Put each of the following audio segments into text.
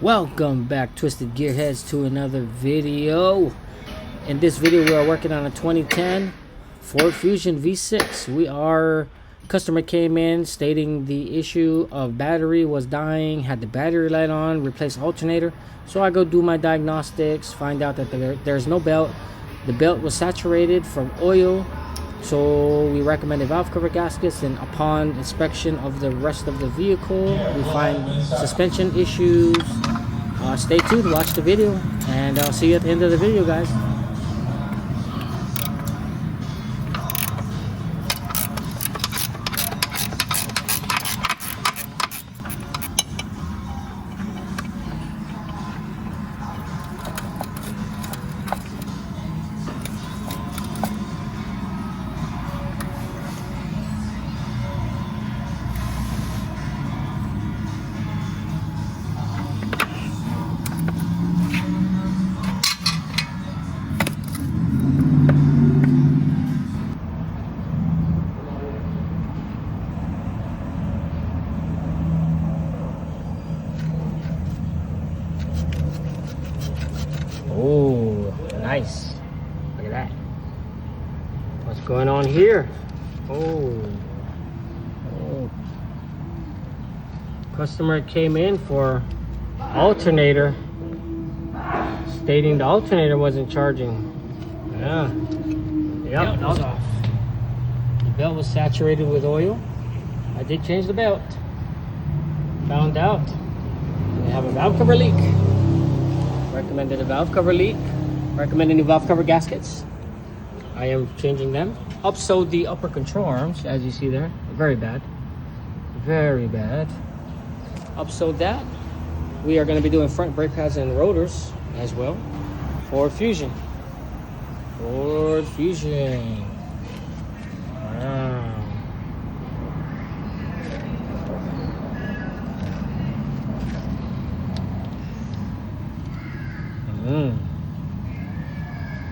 Welcome back, Twisted Gearheads, to another video. In this video we are working on a 2010 Ford Fusion V6. Customer came in stating the issue of battery was dying, had the battery light on, replace alternator. So I go do my diagnostics, find out that there's no belt. The belt was saturated from oil. So we recommended valve cover gaskets, and upon inspection of the rest of the vehicle we find suspension issues. Stay tuned, watch the video, and I'll see you at the end of the video, guys. Oh, nice. Look at that. What's going on here? Oh. Customer came in for alternator, stating the alternator wasn't charging. Yeah. Yep, that was off. The belt was saturated with oil. I did change the belt. Found out they have a valve cover leak. Recommended a valve cover leak. Recommended new valve cover gaskets. I am changing them. Upsewed the upper control arms, as you see there. Very bad. Very bad. Upsewed that. We are going to be doing front brake pads and rotors as well. Ford Fusion. Ford Fusion. Wow.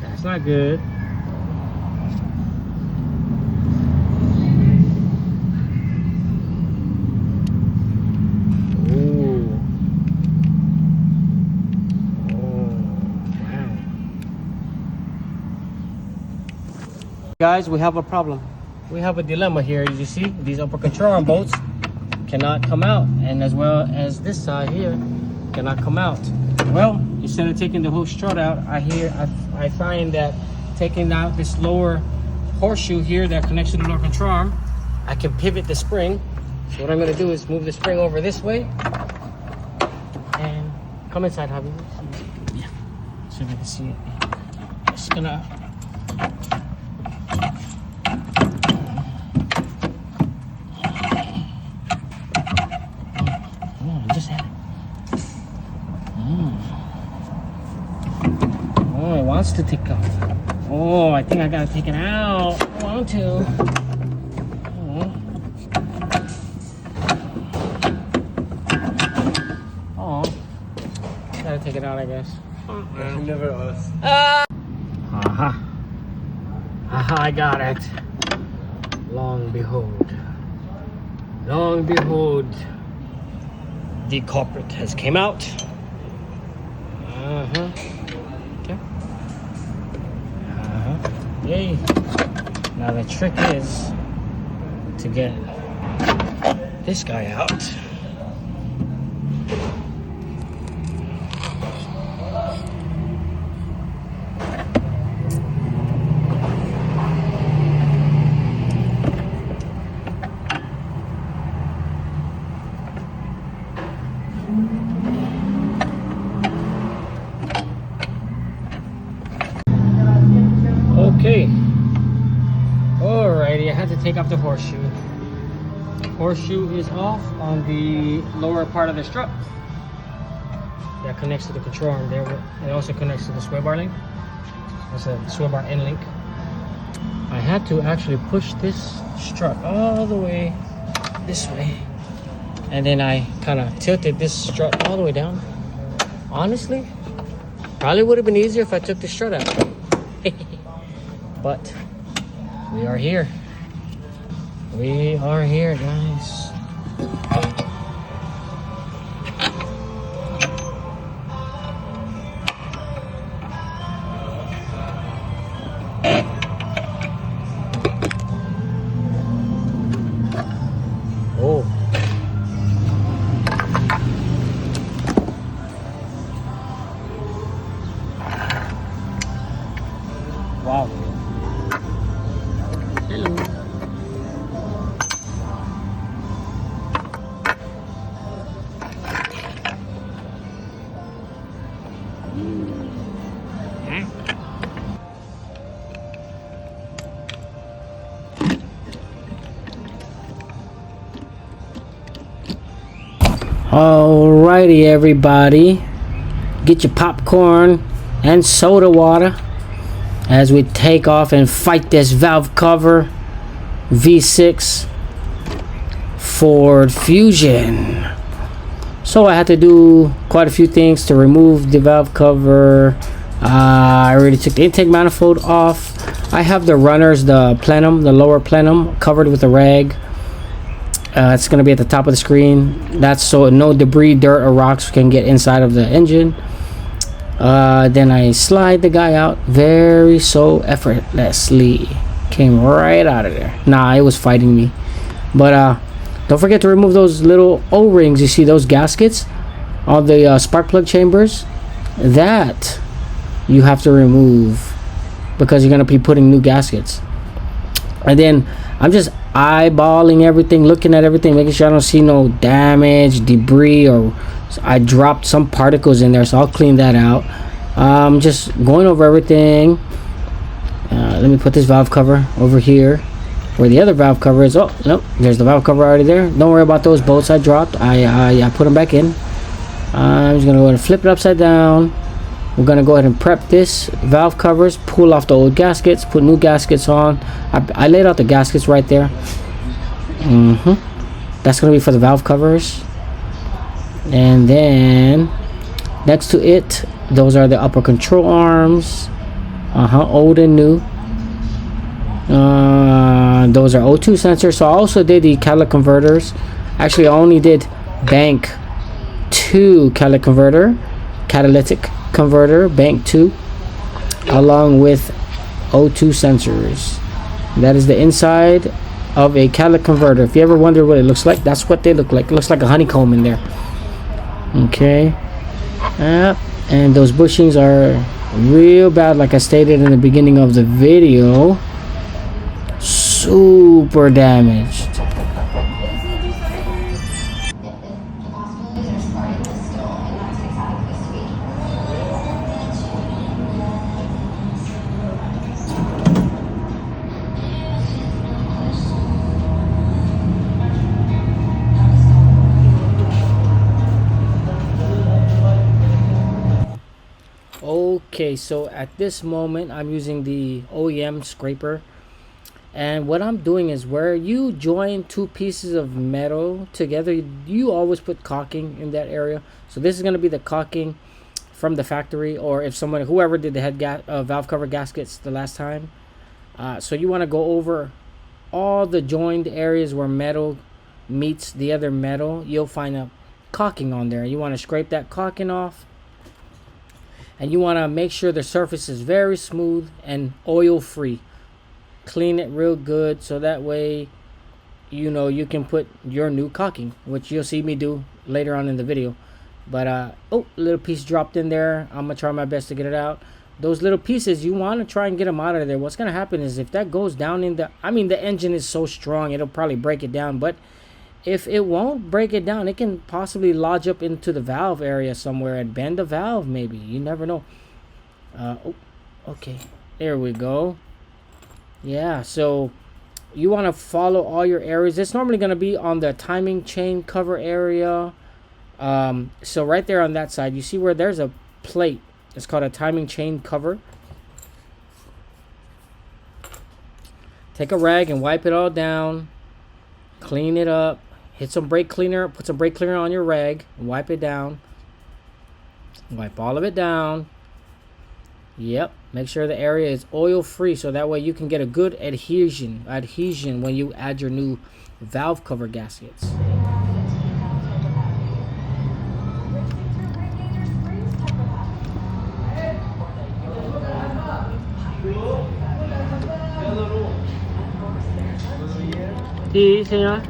That's not good. Wow. Guys, we have a problem. We have a dilemma here. As you see, these upper control arm bolts cannot come out, and as well as this side here cannot come out. Well, instead of taking the whole strut out, I find that taking out this lower horseshoe here that connects to the lower control arm, I can pivot the spring. So what I'm going to do is move the spring over this way and come inside, Javi. Yeah, so if I can see it. Just gonna just had it. Oh, it wants to take off. Oh, I think I gotta take it out. I want to. Oh. Gotta take it out, I guess. Never us. Aha. Aha, I got it. Long behold, the culprit has came out. Okay. Yay. Now the trick is to get this guy out. Okay. Alrighty, I had to take off the horseshoe. Horseshoe is off on the lower part of the strut. That connects to the control arm there. It also connects to the sway bar link. That's a sway bar end link. I had to actually push this strut all the way this way. And then I kind of tilted this strut all the way down. Honestly, probably would have been easier if I took the strut out. But we are here. We are here, guys. Alrighty, everybody, get your popcorn and soda water as we take off and fight this valve cover V6 Ford Fusion. So I had to do quite a few things to remove the valve cover. I already took the intake manifold off. I have the runners, the plenum, the lower plenum, covered with a rag. It's going to be at the top of the screen. That's so no debris, dirt, or rocks can get inside of the engine. Then I slide the guy out very so effortlessly. Came right out of there. Nah, it was fighting me. But don't forget to remove those little O-rings. You see those gaskets on the spark plug chambers? That you have to remove because you're going to be putting new gaskets. And then I'm just eyeballing everything, looking at everything, making sure I don't see no damage, debris, or I dropped some particles in there, so I'll clean that out. Just going over everything. Let me put this valve cover over here where the other valve cover is. Oh, nope, there's the valve cover already there. Don't worry about those bolts I dropped. I put them back in. I'm just gonna go ahead and flip it upside down. We're gonna go ahead and prep this valve covers, pull off the old gaskets, put new gaskets on. I laid out the gaskets right there. That's gonna be for the valve covers. And then next to it, those are the upper control arms. Old and new. Those are O2 sensors. So I also did the catalytic converters. Actually, I only did bank 2 catalytic converter, bank 2, along with O2 sensors. That is the inside of a catalytic converter. If you ever wonder what it looks like, that's what they look like. It looks like a honeycomb in there. Okay. And those bushings are real bad, like I stated in the beginning of the video. Super damaged. Okay, so at this moment I'm using the OEM scraper, and what I'm doing is where you join 2 pieces of metal together, you always put caulking in that area. So this is going to be the caulking from the factory, or if whoever did the head valve cover gaskets the last time. So you want to go over all the joined areas where metal meets the other metal. You'll find a caulking on there. You want to scrape that caulking off. And you want to make sure the surface is very smooth and oil free. Clean it real good so that way you can put your new caulking, which you'll see me do later on in the video. But oh, little piece dropped in there. I'm gonna try my best to get it out. Those little pieces, you want to try and get them out of there. What's gonna happen is if that goes down in the engine is so strong it'll probably break it down, but if it won't break it down, it can possibly lodge up into the valve area somewhere and bend the valve, maybe. You never know. Oh, okay. There we go. Yeah, so you want to follow all your areas. It's normally going to be on the timing chain cover area. So right there on that side, you see where there's a plate. It's called a timing chain cover. Take a rag and wipe it all down. Clean it up. Hit some brake cleaner, put some brake cleaner on your rag, and wipe it down. Wipe all of it down. Yep, make sure the area is oil free so that way you can get a good adhesion when you add your new valve cover gaskets. Sí, señor.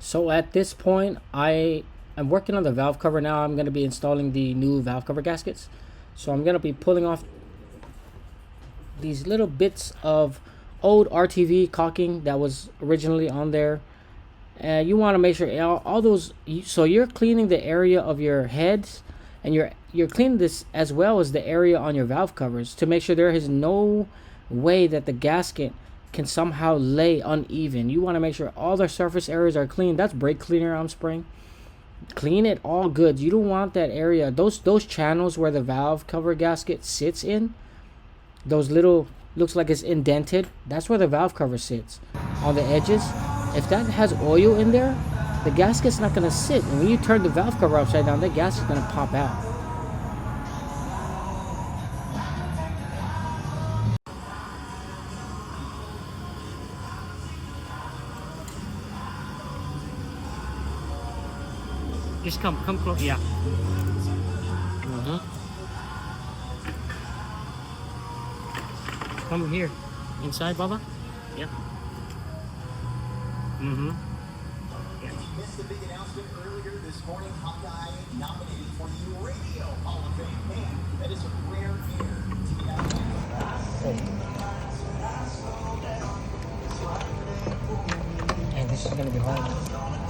So at this point, I'm working on the valve cover now. I'm going to be installing the new valve cover gaskets. So I'm going to be pulling off these little bits of old RTV caulking that was originally on there. And you want to make sure all those, so you're cleaning the area of your heads, and you're cleaning this as well as the area on your valve covers to make sure there is no way that the gasket can somehow lay uneven. You want to make sure all the surface areas are clean. That's brake cleaner I'm spraying. Clean it all good. You don't want that area, those channels where the valve cover gasket sits in, those little, looks like it's indented, that's where the valve cover sits on the edges. If that has oil in there, the gasket's not going to sit, and when you turn the valve cover upside down, the gasket's going to pop out. Just come close. Yeah. Come here. Inside, Baba? Yep. Missed the big announcement earlier this morning. Hawkeye nominated for the Radio Hall of Fame. Man, that is a rare air to get out of. And this is gonna be hard.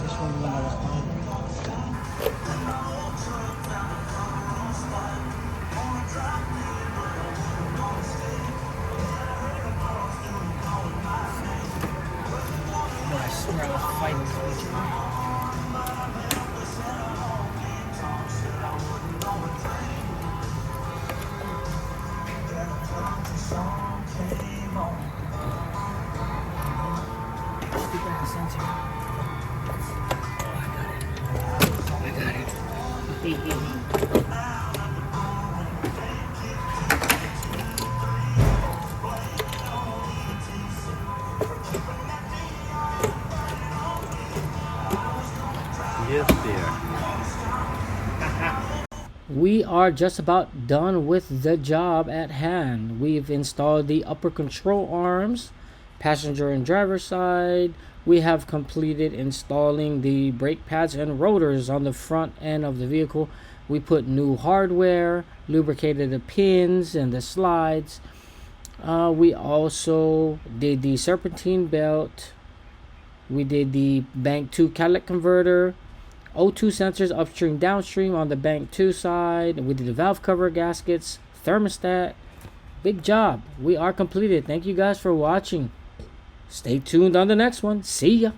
This one is gonna be hard. I swear I was fighting this bitch. Yes, dear. We are just about done with the job at hand. We've installed the upper control arms, passenger and driver side. We have completed installing the brake pads and rotors on the front end of the vehicle. We put new hardware, lubricated the pins and the slides. We also did the serpentine belt. We did the bank 2 catalytic converter, O2 sensors upstream downstream on the bank 2 side. We did the valve cover gaskets, thermostat. Big job. We are completed. Thank you guys for watching. Stay tuned on the next one. See ya.